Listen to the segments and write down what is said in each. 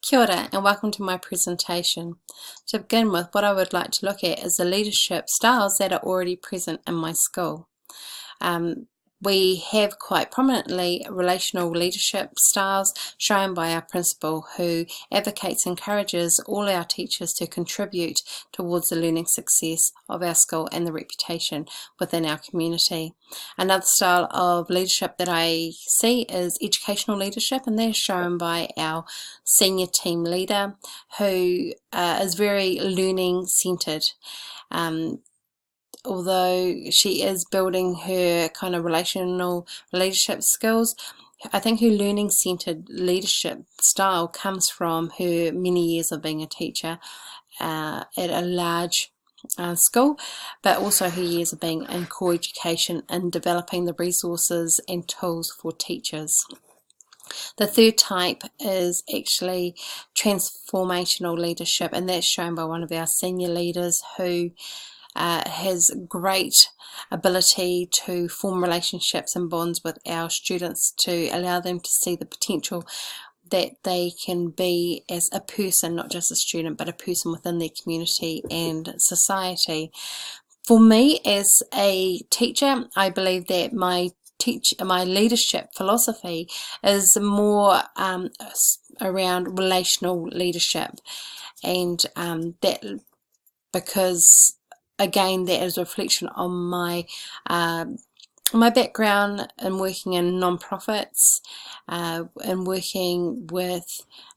Kia ora and welcome to my presentation. To begin with, what I would like to look at is the leadership styles that are already present in my school. We have quite prominently relational leadership styles shown by our principal, who advocates and encourages all our teachers to contribute towards the learning success of our school and the reputation within our community. Another style of leadership that I see is educational leadership, and that is shown by our senior team leader, who is very learning centered. Although she is building her kind of relational leadership skills, I think her learning-centered leadership style comes from her many years of being a teacher at a large school, but also her years of being in core education and developing the resources and tools for teachers. The third type is actually transformational leadership, and that's shown by one of our senior leaders who has great ability to form relationships and bonds with our students to allow them to see the potential that they can be as a person, not just a student, but a person within their community and society. For me as a teacher, I believe that my leadership philosophy is more around relational leadership, and that because again, that is a reflection on my background in working in non-profits and working with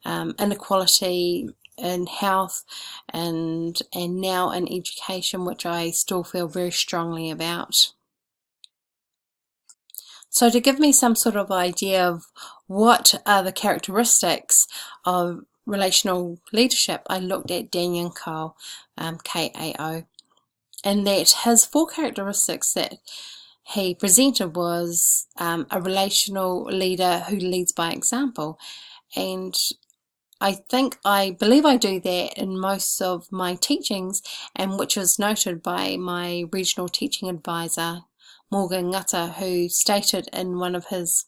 inequality in health and now in education, which I still feel very strongly about. So to give me some sort of idea of what are the characteristics of relational leadership, I looked at Daniel Kao, K-A-O. And that his 4 characteristics that he presented was a relational leader who leads by example. And I believe I do that in most of my teachings, and which was noted by my regional teaching advisor, Morgan Ngata, who stated in one of his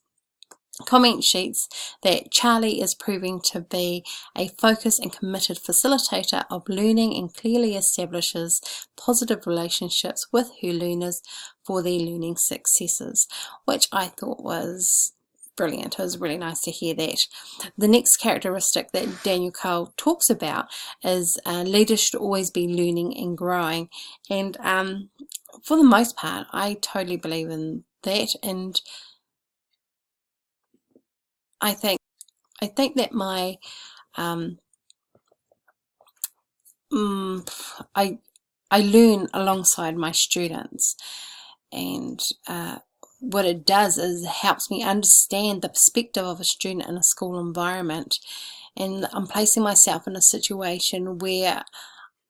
comment sheets that Charlie is proving to be a focused and committed facilitator of learning and clearly establishes positive relationships with her learners for their learning successes, which I thought was brilliant. It was really nice to hear that. The next characteristic that Daniel Cole talks about is leaders should always be learning and growing, and for the most part I totally believe in that, and I think that my I learn alongside my students, and what it does is it helps me understand the perspective of a student in a school environment, and I'm placing myself in a situation where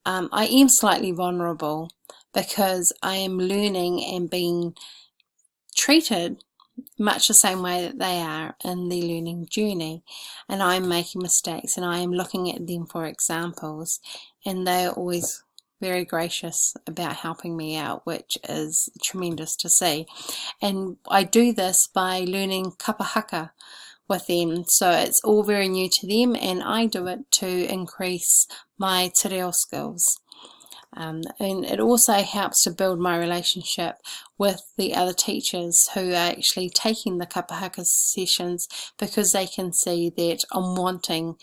I am slightly vulnerable because I am learning and being treated much the same way that they are in their learning journey, and I'm making mistakes and I am looking at them for examples, and they are always very gracious about helping me out, which is tremendous to see. And I do this by learning kapa haka with them, so it's all very new to them, and I do it to increase my te reo skills. And it also helps to build my relationship with the other teachers who are actually taking the kapa haka sessions, because they can see that I'm wanting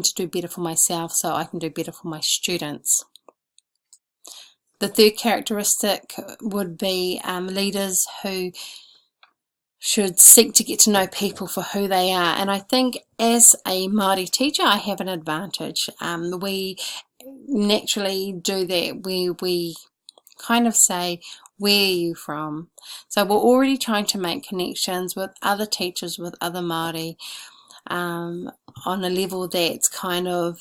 to do better for myself so I can do better for my students. The third characteristic would be leaders who should seek to get to know people for who they are, and I think as a Māori teacher I have an advantage. We naturally do that where we kind of say, where are you from? So we're already trying to make connections with other teachers, with other Māori, on a level that's kind of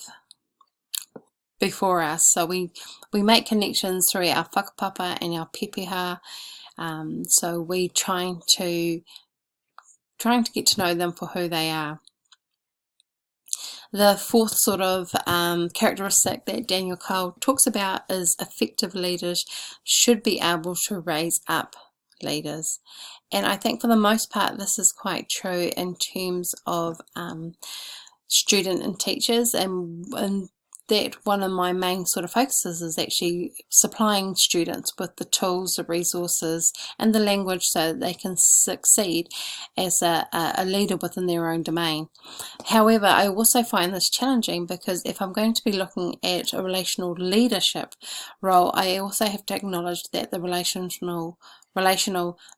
before us. So we make connections through our whakapapa and our pepeha. So we're trying to get to know them for who they are. The fourth sort of characteristic that Daniel Cole talks about is effective leaders should be able to raise up leaders. And I think for the most part this is quite true in terms of student and teachers, and that one of my main sort of focuses is actually supplying students with the tools, the resources, and the language so that they can succeed as a leader within their own domain. However, I also find this challenging because if I'm going to be looking at a relational leadership role, I also have to acknowledge that the relational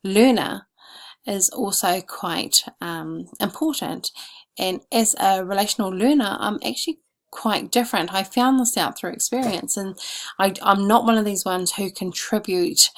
learner is also quite important. And as a relational learner, I'm actually quite different. I found this out through experience, and I'm not one of these ones who contribute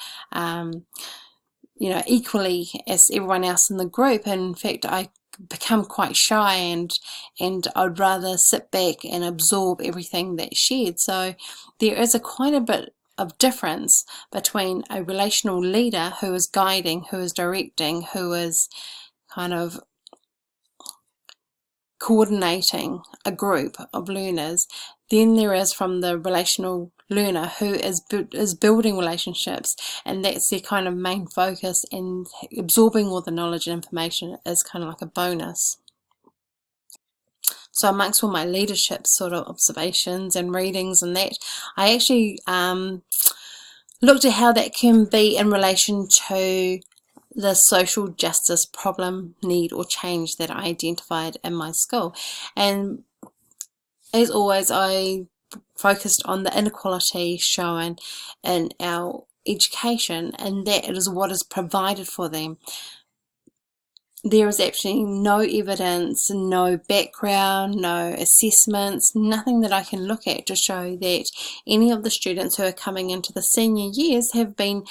equally as everyone else in the group. In fact, I become quite shy, and I'd rather sit back and absorb everything that's shared. So there is quite a bit of difference between a relational leader who is guiding, who is directing, who is kind of coordinating a group of learners, then there is from the relational learner who is building relationships, and that's their kind of main focus, and absorbing all the knowledge and information is kind of like a bonus. So amongst all my leadership sort of observations and readings and that, I actually looked at how that can be in relation to the social justice problem, need, or change that I identified in my school. And as always, I focused on the inequality shown in our education, and that it is what is provided for them. There is absolutely no evidence, no background, no assessments, nothing that I can look at to show that any of the students who are coming into the senior years have been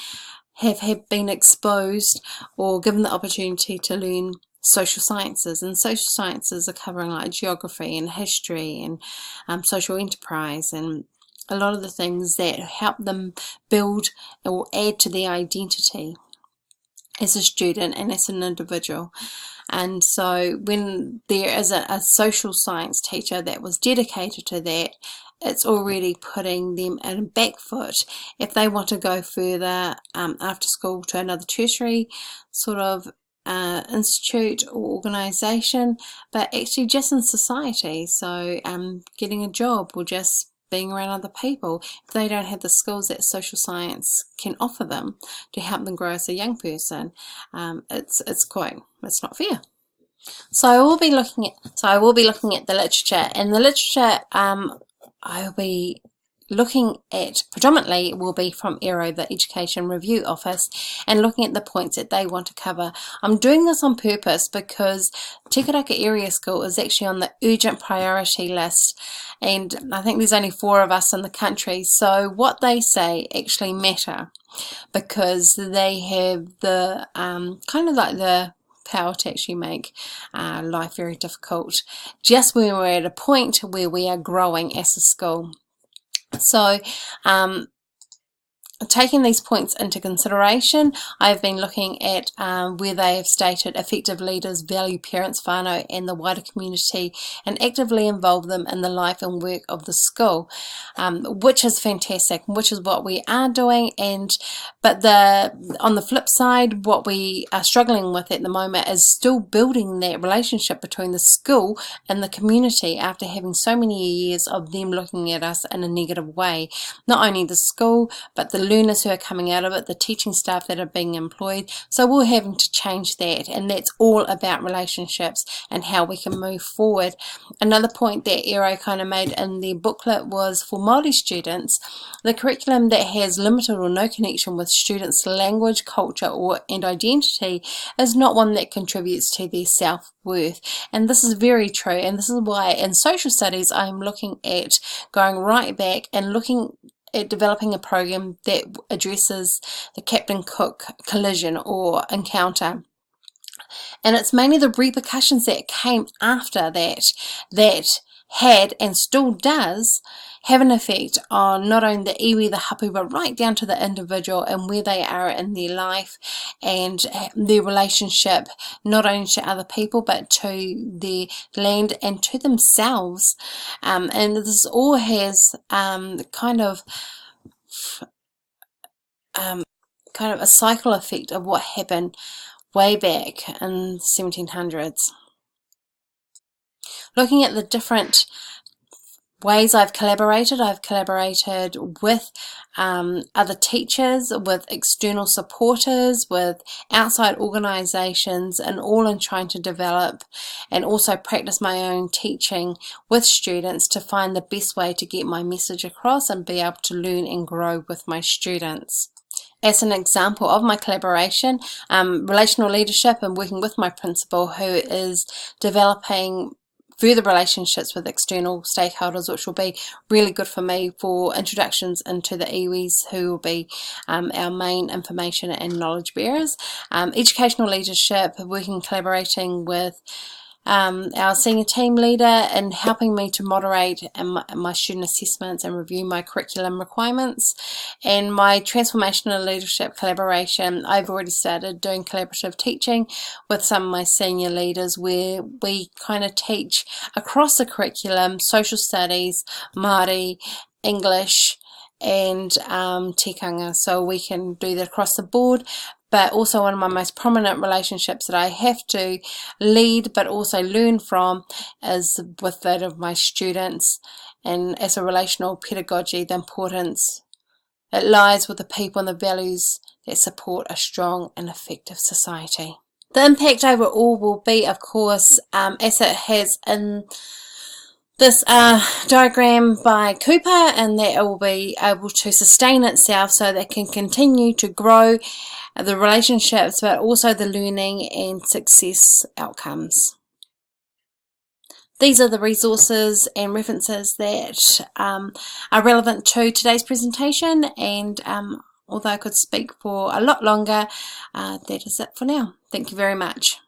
exposed or given the opportunity to learn social sciences. And social sciences are covering like geography and history and social enterprise, and a lot of the things that help them build or add to their identity as a student and as an individual. And so when there is a social science teacher that was dedicated to that, it's already putting them in a back foot if they want to go further after school to another tertiary sort of institute or organisation, but actually just in society. So getting a job or just being around other people, if they don't have the skills that social science can offer them to help them grow as a young person, it's not fair. So I will be looking at the literature, and the literature I'll be looking at predominantly will be from ERO, the Education Review Office, and looking at the points that they want to cover. I'm doing this on purpose because Tikaraka Area School is actually on the urgent priority list, and I think there's only 4 of us in the country, so what they say actually matter, because they have the kind of like the power to actually make life very difficult just when we're at a point where we are growing as a school. So taking these points into consideration, I've been looking at where they have stated effective leaders value parents, whānau and the wider community and actively involve them in the life and work of the school, which is fantastic, which is what we are doing. But on the flip side, what we are struggling with at the moment is still building that relationship between the school and the community after having so many years of them looking at us in a negative way. Not only the school, but the learners who are coming out of it, the teaching staff that are being employed. So we're having to change that, and that's all about relationships and how we can move forward. Another point that ERO kind of made in their booklet was for Māori students, the curriculum that has limited or no connection with students' language, culture and identity is not one that contributes to their self-worth. And this is very true, and this is why in social studies I'm looking at going right back and looking at developing a program that addresses the Captain Cook collision or encounter. And it's mainly the repercussions that came after that had and still does have an effect on not only the iwi, the hapu, but right down to the individual and where they are in their life and their relationship, not only to other people, but to their land and to themselves. And this all has kind of a cycle effect of what happened way back in the 1700s. looking at the different ways I've collaborated with other teachers, with external supporters, with outside organisations, and all in trying to develop and also practice my own teaching with students to find the best way to get my message across and be able to learn and grow with my students. As an example of my collaboration, relational leadership, and working with my principal, who is developing further relationships with external stakeholders, which will be really good for me for introductions into the iwis, who will be our main information and knowledge bearers. Educational leadership, working, collaborating with our senior team leader and helping me to moderate my student assessments and review my curriculum requirements. And my transformational leadership collaboration, I've already started doing collaborative teaching with some of my senior leaders, where we kind of teach across the curriculum: social studies, Māori, English, and tikanga, so we can do that across the board. But also one of my most prominent relationships that I have to lead but also learn from is with that of my students. And as a relational pedagogy, the importance, it lies with the people and the values that support a strong and effective society. The impact overall will be, of course, as it has in this diagram by Cooper, and that it will be able to sustain itself so that it can continue to grow the relationships, but also the learning and success outcomes. These are the resources and references that are relevant to today's presentation, and although I could speak for a lot longer, that is it for now. Thank you very much.